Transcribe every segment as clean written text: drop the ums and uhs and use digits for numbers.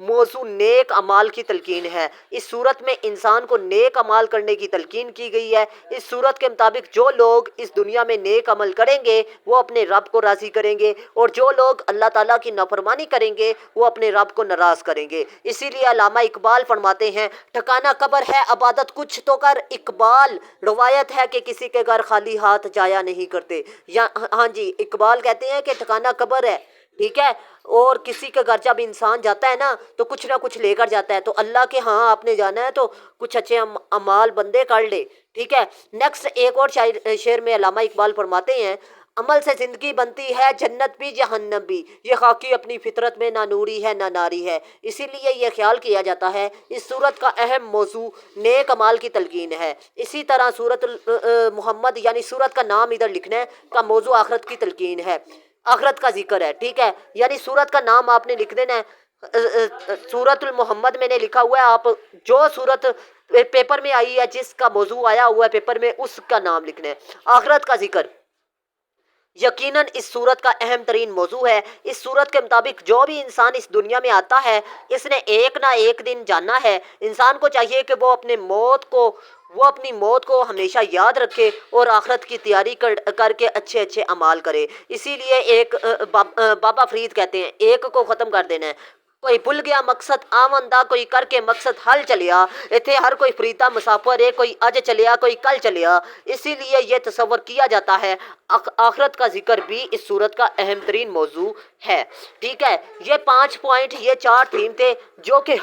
موضوع نیک اعمال کی تلقین ہے۔ اس صورت میں انسان کو نیک عمل کرنے کی تلقین کی گئی ہے۔ اس صورت کے مطابق جو لوگ اس دنیا میں نیک عمل کریں گے وہ اپنے رب کو راضی کریں گے، اور جو لوگ اللہ تعالیٰ کی نافرمانی کریں گے وہ اپنے رب کو ناراض کریں گے۔ اسی لیے علامہ اقبال فرماتے ہیں، ٹھکانہ قبر ہے عبادت کچھ تو کر اقبال، روایت ہے کہ کسی کے گھر خالی ہاتھ جایا نہیں کرتے۔ ہاں جی، اقبال کہتے ہیں کہ ٹھکانہ قبر ہے، ٹھیک ہے، اور کسی کے گھر جب انسان جاتا ہے نا تو کچھ نہ کچھ لے کر جاتا ہے، تو اللہ کے ہاں آپ نے جانا ہے تو کچھ اچھے اعمال بندے کر لے، ٹھیک ہے۔ نیکسٹ ایک اور شعر میں علامہ اقبال فرماتے ہیں، عمل سے زندگی بنتی ہے جنت بھی جہنم بھی، یہ خاکی اپنی فطرت میں نہ نوری ہے نہ ناری ہے۔ اسی لیے یہ خیال کیا جاتا ہے اس صورت کا اہم موضوع نیک اعمال کی تلقین ہے۔ اسی طرح سورۃ محمد یعنی سورت کا نام ادھر لکھنا ہے کا موضوع آخرت کی تلقین ہے، آخرت کا ذکر ہے، ٹھیک ہے، یعنی سورت کا نام آپ نے لکھ دینا ہے۔ سورۃ المحمد میں نے لکھا ہوا ہے، آپ جو سورت پیپر میں آئی ہے، جس کا موضوع آیا ہوا ہے پیپر میں، اس کا نام لکھنا ہے، آخرت کا ذکر یقیناً اس صورت کا اہم ترین موضوع ہے۔ اس صورت کے مطابق جو بھی انسان اس دنیا میں آتا ہے اس نے ایک نہ ایک دن جانا ہے۔ انسان کو چاہیے کہ وہ اپنی موت کو ہمیشہ یاد رکھے اور آخرت کی تیاری کر کے اچھے اچھے اعمال کرے۔ اسی لیے ایک بابا فرید کہتے ہیں، ایک کو ختم کر دینا ہے، کوئی بھول گیا مقصد آمندہ، کوئی کر کے مقصد حل چلیا، اتنے ہر کوئی فریدا مسافر ہے، کوئی اج چلیا کوئی کل چلیا۔ اسی لیے یہ تصور کیا جاتا ہے آخرت کا ذکر بھی اس صورت کا اہم ترین موضوع ہے، ٹھیک ہے۔ یہ 5 پوائنٹ، یہ 4 تھیم تھے جو کہ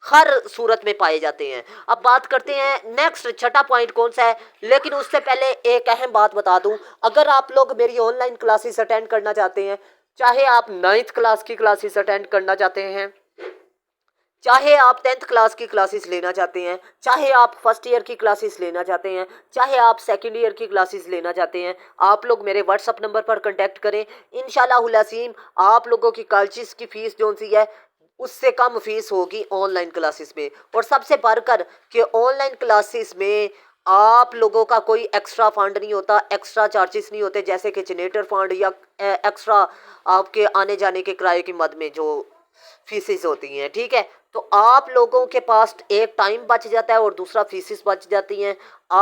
ہر صورت میں پائے جاتے ہیں۔ اب بات کرتے ہیں نیکسٹ چھٹا پوائنٹ کون سا ہے، لیکن اس سے پہلے ایک اہم بات بتا دوں، اگر آپ لوگ میری آن لائن کلاسز اٹینڈ کرنا چاہتے ہیں، چاہے آپ 9th کلاس کی کلاسز اٹینڈ کرنا چاہتے ہیں، چاہے آپ 10th کلاس کی کلاسز لینا چاہتے ہیں، چاہے آپ فرسٹ ایئر کی کلاسز لینا چاہتے ہیں، چاہے آپ سیکنڈ ایئر کی کلاسز لینا چاہتے ہیں، آپ لوگ میرے واٹس اپ نمبر پر کنٹیکٹ کریں۔ انشاءاللہ العظیم آپ لوگوں کی کالجز کی فیس جو سی ہے اس سے کم فیس ہوگی آن لائن کلاسز میں، اور سب سے بڑھ کر کہ آن لائن کلاسز میں آپ لوگوں کا کوئی ایکسٹرا فنڈ نہیں ہوتا، ایکسٹرا چارجز نہیں ہوتے، جیسے کہ جنریٹر فنڈ یا ایکسٹرا آپ کے آنے جانے کے کرائے کی مد میں جو فیسز ہوتی ہیں، ٹھیک ہے۔ تو آپ لوگوں کے پاس ایک ٹائم بچ جاتا ہے اور دوسرا فیسز بچ جاتی ہیں۔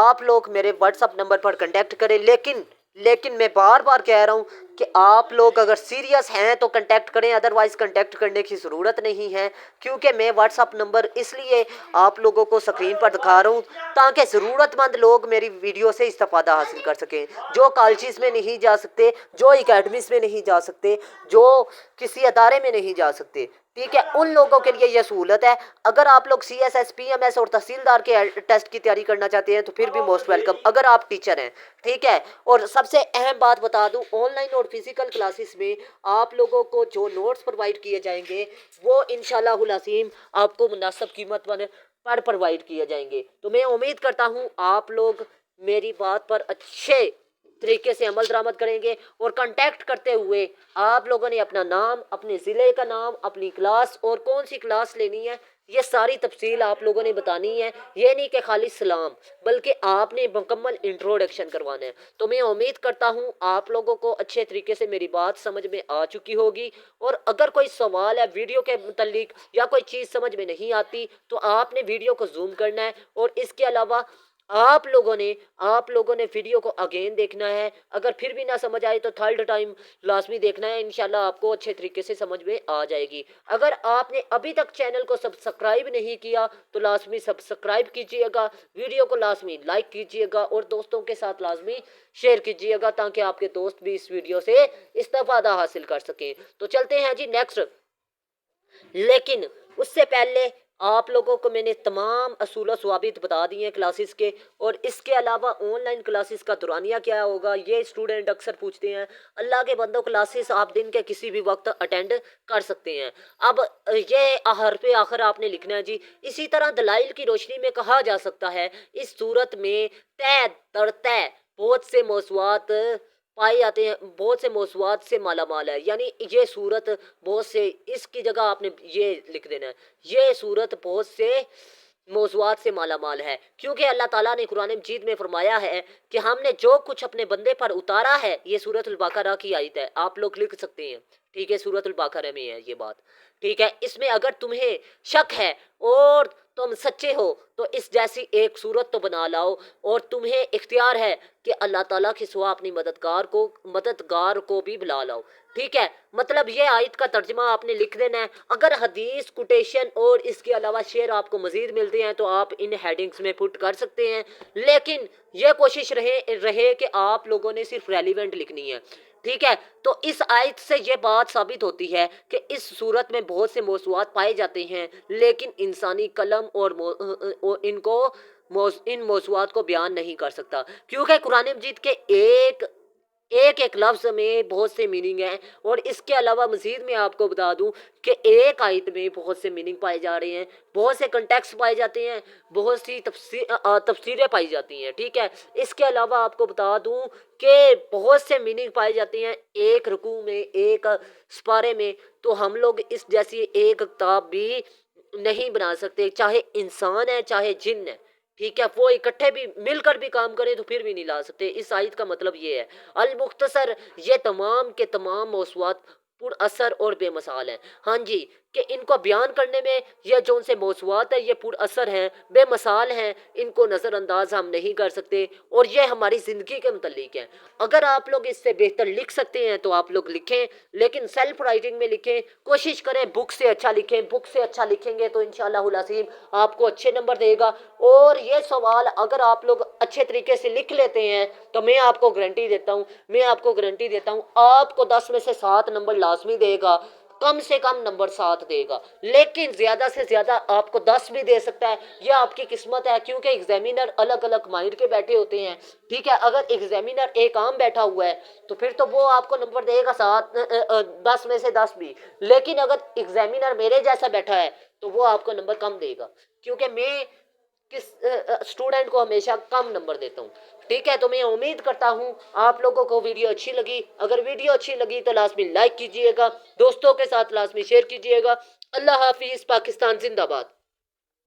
آپ لوگ میرے واٹس اپ نمبر پر کنٹیکٹ کریں، لیکن میں بار بار کہہ رہا ہوں کہ آپ لوگ اگر سیریس ہیں تو کنٹیکٹ کریں، ادروائز کنٹیکٹ کرنے کی ضرورت نہیں ہے، کیونکہ میں واٹس اپ نمبر اس لیے آپ لوگوں کو اسکرین پر دکھا رہا ہوں تاکہ ضرورت مند لوگ میری ویڈیو سے استفادہ حاصل کر سکیں، جو کالجز میں نہیں جا سکتے، جو اکیڈمیز میں نہیں جا سکتے، جو کسی ادارے میں نہیں جا سکتے، ٹھیک ہے، ان لوگوں کے لیے یہ سہولت ہے۔ اگر آپ لوگ C S S, P M S اور تحصیلدار کے ٹیسٹ کی تیاری کرنا چاہتے ہیں تو پھر بھی موسٹ ویلکم، اگر آپ ٹیچر ہیں، ٹھیک ہے۔ اور سب سے اہم بات بتا دوں، آن لائن اور فزیکل کلاسز میں آپ لوگوں کو جو نوٹس پرووائڈ کیے جائیں گے وہ انشاءاللہ العظیم آپ کو مناسب قیمت پر پرووائڈ کیے جائیں گے۔ تو میں امید کرتا ہوں آپ لوگ میری بات پر اچھے طریقے سے عمل درآمد کریں گے، اور کنٹیکٹ کرتے ہوئے آپ لوگوں نے اپنا نام، اپنے ضلع کا نام، اپنی کلاس اور کون سی کلاس لینی ہے، یہ ساری تفصیل آپ لوگوں نے بتانی ہے۔ یہ نہیں کہ خالی سلام، بلکہ آپ نے مکمل انٹروڈکشن کروانا ہے۔ تو میں امید کرتا ہوں آپ لوگوں کو اچھے طریقے سے میری بات سمجھ میں آ چکی ہوگی، اور اگر کوئی سوال ہے ویڈیو کے متعلق یا کوئی چیز سمجھ میں نہیں آتی تو آپ نے ویڈیو کو زوم کرنا ہے، اور اس کے علاوہ آپ لوگوں نے ویڈیو کو اگین دیکھنا ہے۔ اگر پھر بھی نہ سمجھ آئے تو تھرڈ ٹائم لازمی دیکھنا ہے، انشاءاللہ آپ کو اچھے طریقے سے سمجھ میں آ جائے گی۔ اگر آپ نے ابھی تک چینل کو سبسکرائب نہیں کیا تو لازمی سبسکرائب کیجئے گا، ویڈیو کو لازمی لائک کیجئے گا، اور دوستوں کے ساتھ لازمی شیئر کیجئے گا تاکہ آپ کے دوست بھی اس ویڈیو سے استفادہ حاصل کر سکیں۔ تو چلتے ہیں جی نیکسٹ، لیکن اس سے پہلے آپ لوگوں کو میں نے تمام اصول و ضوابط بتا دیے ہیں کلاسز کے، اور اس کے علاوہ آن لائن کلاسز کا دورانیہ کیا ہوگا یہ اسٹوڈنٹ اکثر پوچھتے ہیں۔ اللہ کے بندوں کلاسز آپ دن کے کسی بھی وقت اٹینڈ کر سکتے ہیں۔ اب یہ حرف آخر آپ نے لکھنا ہے جی۔ اسی طرح دلائل کی روشنی میں کہا جا سکتا ہے اس صورت میں طے در طے بہت سے موضوعات پائے جاتے ہیں، بہت سے موضوعات سے مالا مال ہے، یعنی یہ صورت بہت سے، اس کی جگہ آپ نے یہ لکھ دینا ہے، یہ صورت بہت سے موضوعات سے مالا مال ہے، کیونکہ اللہ تعالیٰ نے قرآن مجید میں فرمایا ہے کہ ہم نے جو کچھ اپنے بندے پر اتارا ہے، یہ سورۃ البقرہ کی آیت ہے، آپ لوگ لکھ سکتے ہیں، ٹھیک ہے، سورۃ البقرہ میں ہے یہ بات، ٹھیک ہے، اس میں اگر تمہیں شک ہے اور تم سچے ہو تو اس جیسی ایک صورت تو بنا لاؤ، اور تمہیں اختیار ہے کہ اللہ تعالیٰ کے سوا اپنی مددگار کو بھی بلا لاؤ، ٹھیک ہے۔ مطلب یہ آیت کا ترجمہ آپ نے لکھ دینا ہے۔ اگر حدیث کوٹیشن اور اس کے علاوہ شعر آپ کو مزید ملتے ہیں تو آپ ان ہیڈنگز میں پٹ کر سکتے ہیں، لیکن یہ کوشش رہے کہ آپ لوگوں نے صرف ریلیونٹ لکھنی ہے، ٹھیک ہے۔ تو اس آیت سے یہ بات ثابت ہوتی ہے کہ اس صورت میں بہت سے موضوعات پائے جاتے ہیں، لیکن انسانی قلم ان موضوعات کو بیان نہیں کر سکتا، کیونکہ قرآن مجید کے ایک لفظ میں بہت سے میننگ ہیں، اور اس کے علاوہ مزید میں آپ کو بتا دوں کہ ایک آیت میں بہت سے میننگ پائے جا رہے ہیں، بہت سے کنٹیکس پائے جاتے ہیں، بہت سی تفسیریں پائی جاتی ہیں، ٹھیک ہے۔ اس کے علاوہ آپ کو بتا دوں کہ بہت سے میننگ پائے جاتے ہیں ایک رکوع میں، ایک سپارے میں، تو ہم لوگ اس جیسی ایک کتاب بھی نہیں بنا سکتے، چاہے انسان ہے چاہے جن ہے، ٹھیک ہے، وہ اکٹھے بھی مل کر بھی کام کرے تو پھر بھی نہیں لا سکتے۔ اس آیت کا مطلب یہ ہے، المختصر یہ تمام کے تمام موضوعات پر اثر اور بے مثال ہیں، ہاں جی، کہ ان کو بیان کرنے میں یہ جو ان سے موضوعات ہیں یہ پر اثر ہیں، بے مثال ہیں، ان کو نظر انداز ہم نہیں کر سکتے، اور یہ ہماری زندگی کے متعلق ہیں۔ اگر آپ لوگ اس سے بہتر لکھ سکتے ہیں تو آپ لوگ لکھیں، لیکن سیلف رائٹنگ میں لکھیں، کوشش کریں بک سے اچھا لکھیں، بک سے اچھا لکھیں گے تو انشاءاللہ العظیم آپ کو اچھے نمبر دے گا۔ اور یہ سوال اگر آپ لوگ اچھے طریقے سے لکھ لیتے ہیں تو میں آپ کو گارنٹی دیتا ہوں آپ کو 10 میں سے 7 نمبر لازمی دے گا، کم سے کم نمبر 7 دے گا، لیکن زیادہ سے زیادہ آپ کو 10 بھی دے سکتا ہے، یہ آپ کی قسمت ہے، کیونکہ ایگزامینر الگ الگ مائنڈ کے بیٹھے ہوتے ہیں، ٹھیک ہے۔ اگر ایگزامینر ایک عام بیٹھا ہوا ہے تو پھر تو وہ آپ کو نمبر دے گا 10 میں سے 10 بھی، لیکن اگر ایگزامینر میرے جیسا بیٹھا ہے تو وہ آپ کو نمبر کم دے گا، کیونکہ میں کس اسٹوڈنٹ کو ہمیشہ کم نمبر دیتا ہوں، ٹھیک ہے۔ تو میں امید کرتا ہوں آپ لوگوں کو ویڈیو اچھی لگی، اگر ویڈیو اچھی لگی تو لازمی لائک کیجئے گا، دوستوں کے ساتھ لازمی شیئر کیجئے گا۔ اللہ حافظ، پاکستان زندہ باد۔